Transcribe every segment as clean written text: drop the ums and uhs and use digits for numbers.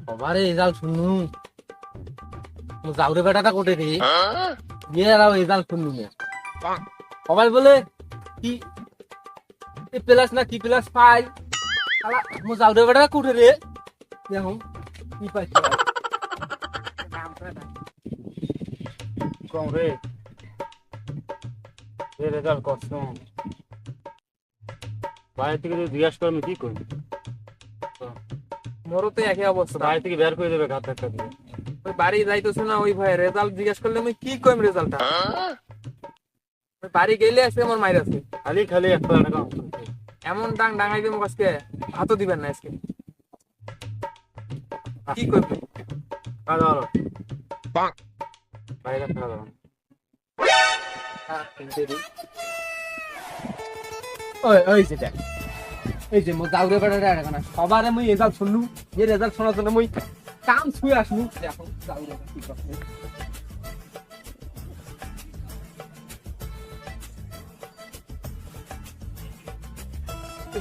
সবারে রেজাল্ট শুনু যাওরে বেটাটা কোটে রে মেয়েরাও রেজাল্ট শুনু না সবাই বলে কি এ প্লাস না কি প্লাস পাই শালা মো যাওরে বেটাটা কোটে রে দেখো কি পাইছি কম রে রেজাল্ট করছো বাইরে থেকে যদি জিজ্ঞাসা করো আমি কি করবি মোরও তো একই অবস্থা। বাইরে থেকে বের করে দেবে ঘাত ধাক্কা দিয়ে ওই বাড়ি যাইতেছে না, ওই ভাই রেজাল্ট জিজ্ঞেস করলে আমি কি কইম রেজাল্টটা। ওই বাড়ি গেলে আজকে আমার মাইর আছে, খালি খালি 1,000 টাকা এমন ডাং ডাঙাই দিব আজকে হাতও দিবেন না আজকে। কি করবে কাজ হলো বাইরে টাকা দাও ওই ওই যে দেখ এই যে মো যাওরে বেটাটা এখন সবারে মুই রেজাল্ট শুনলু যে রেজাল্ট শোনার জন্য মুই কাম ছুঁয়ে আসলু এখন যাওরে কি করতে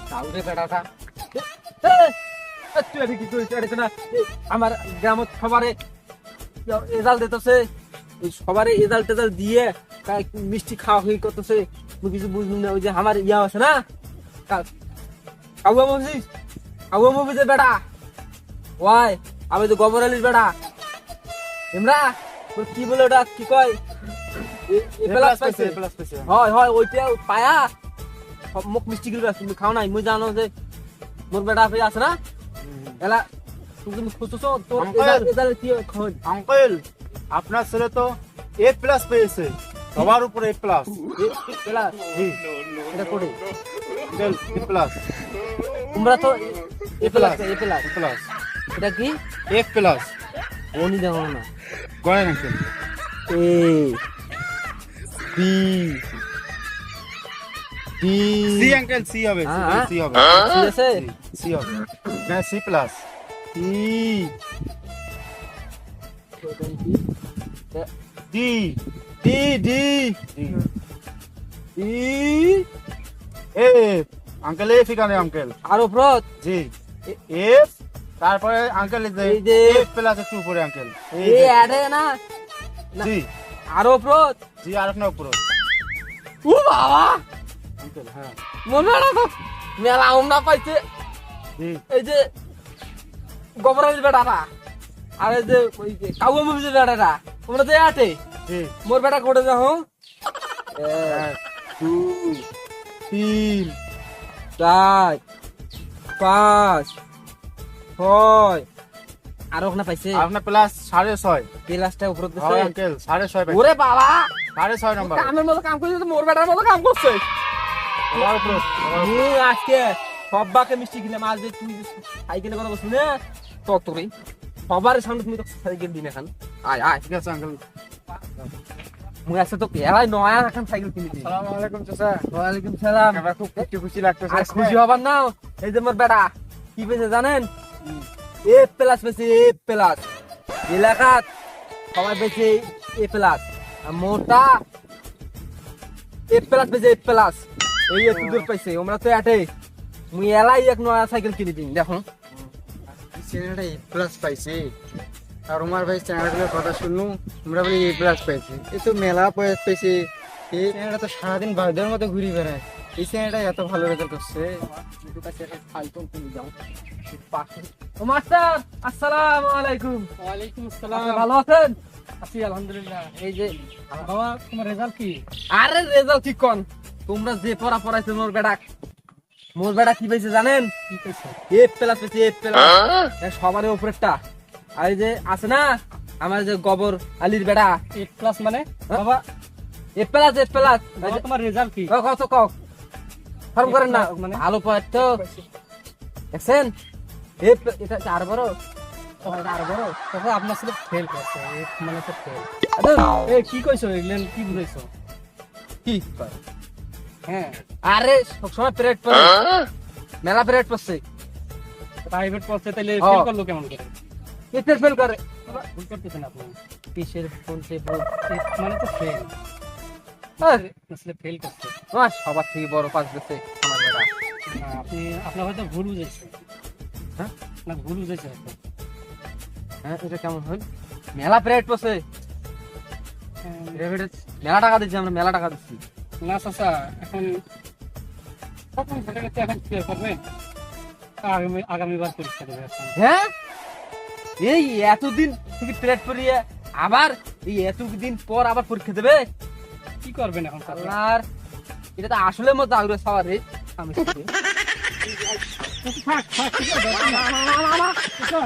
যাওরে বেটাটা তুই আর কি করিস এটা না আমার গ্রামত সবারে রেজাল্ট দিতেছে সবারে রেজাল্ট টেজাল্ট দিয়ে মিষ্টি খাওয়া হয়ে করতেছে মুই কিছু বুঝলুম না। ওই যে আমার ইয়া আছে না কাউয়া মুভিস কাউয়া মুভিসের বেটা ওয়াই আমি তো গোবর আলীর বেটা এমরা তোর কি বলে ওটা কি কয় এ প্লাস পাইছে প্লাস পাইছে হয় হয় ওইটা পায়া সব মুখ মিষ্টি গুলো তুমি খাও নাই মুই জানো যে মোর বেটা ফে আছে না এলা তুমি খুঁজছো তোর এদার কি খোঁজ আঙ্কেল আপনার ছেলে তো A+ পেয়েছে সবার উপরে A+। এলা এটা করে আঙ্কেল A+। তোমরা তো A plus A plus plus এটা কি A+। ওনি জানো না গয় uncle A B D C uncle C হবে হ্যাঁ, সি হবে ঠিক আছে সি হবে না C+। E D D D E A uncle A ঠিকানে আঙ্কেল আর উপরত জি এফ তারপরে আঙ্কেল এই যে A+ একটু উপরে আঙ্কেল এ আড়ে না জি আর উপরত জি আর একটা উপরে ও বাবা আঙ্কেল হ্যাঁ মনে না তো মেলা আমরা পাইছে জি এই যে গোবরালির বেটাটা আর এই যে ওই যে কাউয়া মুভিসের বেটাটা তোমরা যে আটে জি মোর বেটা কোটে যাও হ্যাঁ 2 3 4 5 6 আর ওখানে পাইছে আপনার প্লাস 6.5 প্লাসটা উপরে দিছে হয় আঙ্কেল 6.5 ওরে বাবা 6.5 নাম্বার কামের মতো কাম করছে তো মোর বেটার মতো কাম করছে আমার উপরে মুই আজকে সব্বাকে মিষ্টি খেলাম আজ যে তুই সাইকেলের কথা বলছিস না তোরে সবার সামনে তুমি তো সাইকেল দিন এখন আয় আয় ঠিক আছে আঙ্কেল মুই আজকে তো এলাই নয়া এখন সাইকেল কিনে দিই আসসালামু আলাইকুম চাচা ওয়ালাইকুম সালাম আমরা খুব খুশি লাগতেছে আর খুশি হবার না এই যে মোর বেটা কি পেয়েছে জানেন এ প্লাস পেয়েছে এ প্লাস এলাকাত সবাই পেয়েছে এ প্লাস আর মোটা এ প্লাস পেয়েছে এ প্লাস এই একটু দূর পাইছে আমরা তো আটে মুই এলাই এক নয়া সাইকেল কিনে দিন দেখো চ্যানেলটা A+ পাইছে আর উমার ভাই চ্যানেলগুলোর কথা শুনলু আমরা বলি A+ পাইছে এই তো মেলা পাইছে এই চ্যানেলটা তো সারাদিন বাঘদের মতো ঘুরি বেড়ায় এই চ্যানেলটা এত ভালো রেজাল্ট করছে ও মাস্টার আসসালামু আলাইকুম ওয়ালাইকুম আপনি ভালো আছেন আছি আলহামদুলিল্লাহ এই যে বাবা তোমার রেজাল্ট কি আরে রেজাল্ট ঠিক কোন তোমরা যে পড়া পড়াইছো মোর বেটা কি পেয়েছে জানেন কি কইছো এ প্লাস পেয়েছে এ প্লাস সবার উপরেরটা আর এই যে আছে না আমার যে গোবর আলীর বেটা A+ মানে বাবা এ প্লাস বাবা তোমার রেজাল্ট কি কত কক ফর্ম করেন না মানে? ভালো পয়েন্ট তো দেখছেন এটা আর বড় আর বড় তখন আপনার ছেলে ফেল করছে মানে তো ফেল আরে, এ কি কইছো এগুলেন কি বুঝাইছো কি হ্যাঁ আরে সবসময় প্যারেড পড়ে মেলা প্যারেড পড়ছে প্রাইভেট পড়ছে তাহলে হ্যাঁ। ফেল করলো কেমন করে এতে ফেল করে ভুল করতেছেন আপনি কিসের ফোন সে মানে তো ফেল আসলে ফেল করছে সবার থেকে বড় পাস দিচ্ছে আমার বেটা আপনি আপনার হয়তো ভুল বুঝেছেন হ্যাঁ? না ভুল বুঝেছেন হ্যাঁ এটা কেমন হল মেলা প্রাইড পড়ছে মেলা টাকা দিচ্ছি আমরা মেলা টাকা দিচ্ছি না চাচা এখন প্রথম ঘটনাতে এখন কি করবে আগামীবার পরীক্ষা দেবে এখন। হ্যাঁ এই এতদিন থেকে প্লেট পরিয়ে আবার এই এতদিন পর আবার পরীক্ষা দেবে কি করবেন এখন চাচা? আল্লাহর এটা তো আসলে মতো আগ্রহ সবার রে আমি থাক থাক ঠিক আছে, দরকার নেই। চাচা,